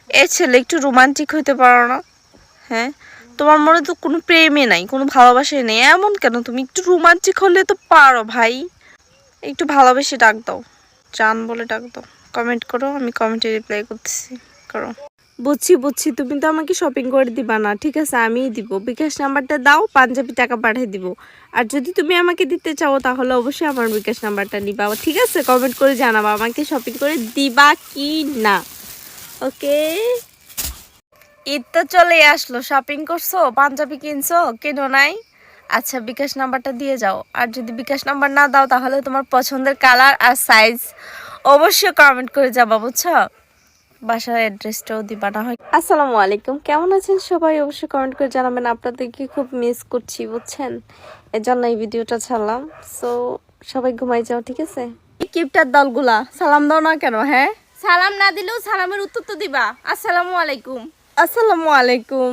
এ ছেলে একটু রোমান্টিক হইতে পারো না? হ্যাঁ, তোমার মনে তো কোনো প্রেমে নাই, কোনো ভালোবাসাই নেই, এমন কেন? তুমি একটু রোমান্টিক হলে তো পারো ভাই। একটু ভালোবেসে ডাক দাও, জান বলে ডাক দাও। কমেন্ট করো, আমি কমেন্টে রিপ্লাই করতেছি। করো। বুঝছি বুঝছি, তুমি তো আমাকে শপিং করে দিবা না, ঠিক আছে আমিই দিব। বিকাশ নাম্বারটা দাও, পাঞ্জাবি টাকা পাঠিয়ে দিব। আর যদি তুমি আমাকে দিতে চাও তাহলে অবশ্যই আমার বিকাশ নাম্বারটা নিবা, ঠিক আছে? কমেন্ট করে জানাবা আমাকে শপিং করে দিবা কি না। ওকে। ঈদ তো চলে আসলো, শপিং করছো, পাঞ্জাবি কিনছো, কেনো নাই? আচ্ছা বিকাশ নাম্বারটা দিয়ে যাও। আর যদি বিকাশ নাম্বার না দাও তাহলে তোমার পছন্দের কালার আর সাইজ অবশ্যই কমেন্ট করে যাবা, বুঝছো? বাসার অ্যাড্রেসটাও দিবা না হয়। আসসালামু আলাইকুম, কেমন আছেন সবাই? অবশ্যই কমেন্ট করে জানাবেন। আপনাদেরকে খুব মিস করছি, বুঝছেন? এজন্য এই ভিডিওটা ছাড়লাম। সো সবাই ঘুমাই যাও, ঠিক আছে? কিপটার দলগুলা সালাম দাও না কেন? হ্যাঁ, সালাম না দিলেও সালামের উত্তর তো দিবা। আসসালামু আলাইকুম। আসসালামু আলাইকুম।